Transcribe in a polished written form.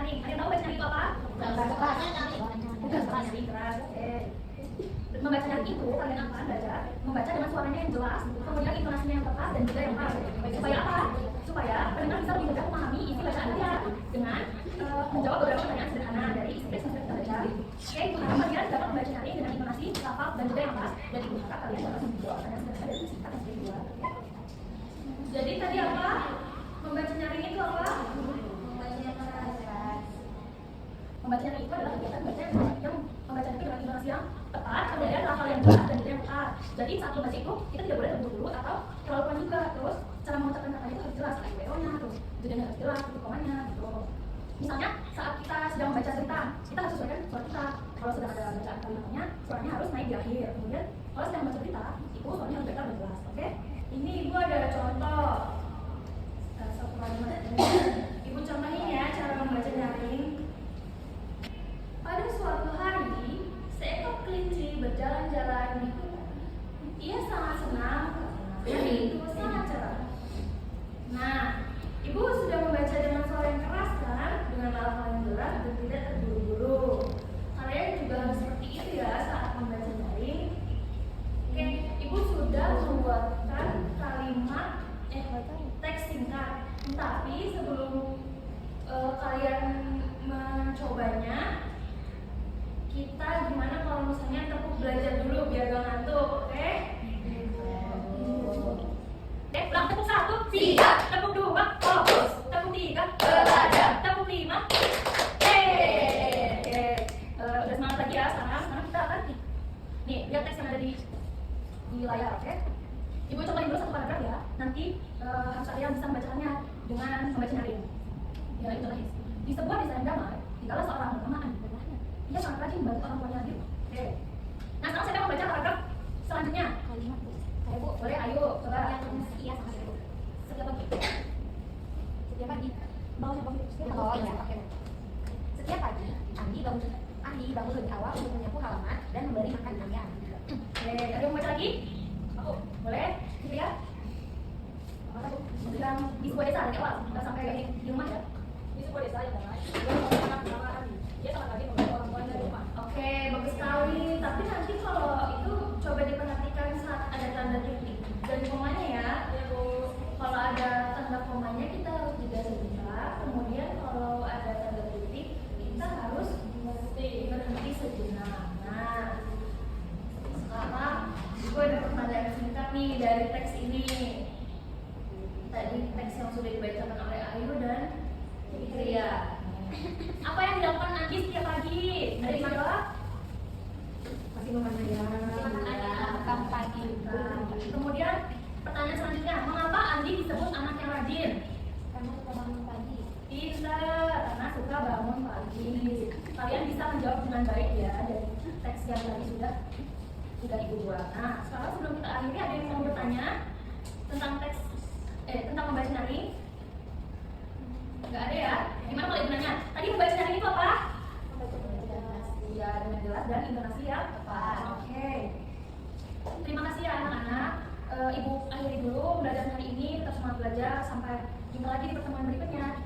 nyaring. Kalian tahu baca nyaring itu apa? Bukan baca nyaring keras. Membaca nyaring itu kalian akan belajar membaca dengan suaranya yang jelas, kemudian intonasinya yang tepat dan juga yang pas. Supaya apa? Supaya pendengar bisa lebih mudah memahami isi bacaan kalian dengan menjawab beberapa pertanyaan sederhana dari isi teks yang sudah kita baca. Oke, kalian dapat membaca nyaring dengan intonasi, lafaz dan juga yang pas. Dan ibu harap kalian dapat menjawab pertanyaan sederhana dari isi teks yang sudah dibuat. Jadi tadi apa? Membaca nyaring itu apa? Membaca nyaring itu adalah kegiatan yang membaca itu dengan intonasi yang tepat, kemudian lafal yang jelas dan juga yang tepat. Jadi saat membaca itu kita tidak boleh terburu-buru atau terlalu pelan juga. Terus cara mengucapkan katanya itu harus jelas, IPO-nya, terus jedanya harus jelas, komanya, gitu. Misalnya saat kita sedang membaca cerita, kita harus sesuaikan suara kita. Kalau sedang ada bacaan kalimatnya, suaranya harus naik di akhir. Kemudian kalau sedang membaca cerita, itu suaranya harus benar dan jelas. Oke? Ini ibu ada contoh. Ibu contohin ya cara membaca nyaring. Pada suatu hari, seekor kelinci berjalan-jalan di hutan. Ia sangat senang karena itu sangat cerah. Nah, ibu sudah membaca dengan suara yang keras kan? Dengan lafal yang jelas dan tidak terburu-buru. Kalian juga harus seperti itu ya saat membaca nyaring. Oke, ibu sudah membuatkan kalimat teks singkat. Tapi sebelum kalian mencobanya, kita gimana kalau misalnya tepuk belajar dulu biar gak ngantuk, oke? Ulang tepuk 1, siap. Tepuk 2, fokus. Tepuk 3, belajar. Tepuk 5, oke. Udah semangat lagi ya sekarang kita akan nih lihat teks yang ada di layar, oke? Ibu cobain dulu satu paragraf ya. Nanti harus kalian bisa membacakannya dengan membaca nyaring. Ya itu lagi. Di sebuah desa yang damai, tinggallah seorang bernama Andi. Ia sangat rajin membantu orang tuanya gitu. Oke. Nah sekarang saya akan membaca paragraf selanjutnya. Kalimat bu. Ayo bu, boleh ayo coba. Iya sama saya bu. Setiap pagi. Setiap pagi. Bawahnya pagi. Oh iya. Oke. Setiap pagi, Andi bangun lebih awal untuk menyapu halaman dan memberi makan ayam. Oke, ada yang membaca lagi? Aku boleh? Gitu ya. Apa bu? Bilang di sebuah desa dari awal, nggak sampai di rumah ya. Di sebuah desa yang damai. Dia sangat rajin membantu orang tuanya di rumah. Oke, bagus sekali. Tapi nanti kalau itu coba diperhatikan saat ada tanda titik dan komanya ya. Kalau ada tanda komanya kita harus jeda sebentar. Kemudian kalau ada tanda titik kita harus berhenti sejenak. Nah, sekarang gue ada pertanyaan singkat nih dari teks ini. Tadi teks yang sudah dibacakan oleh Ayu dan Fitria. Apa yang dilakukan Andi setiap pagi? Ada yang jawab? Masih makan ayam pagi. Kemudian pertanyaan selanjutnya, mengapa Andi disebut anak yang rajin? Karena suka bangun pagi. Pintar, karena suka bangun pagi. Kalian bisa menjawab dengan baik ya dari teks yang tadi sudah ibu buat. Nah, sekarang sebelum kita akhiri ada yang mau bertanya tentang teks tentang membaca nyaring? Enggak ada ya? Gimana kalau ibu nanya? Tadi membaca nyaring itu apa? Ya, dengan jelas dan intonasi yang tepat. Oke. Terima kasih ya anak-anak. Ibu akhiri dulu belajar hari ini. Tetap semangat belajar. Sampai jumpa lagi di pertemuan berikutnya.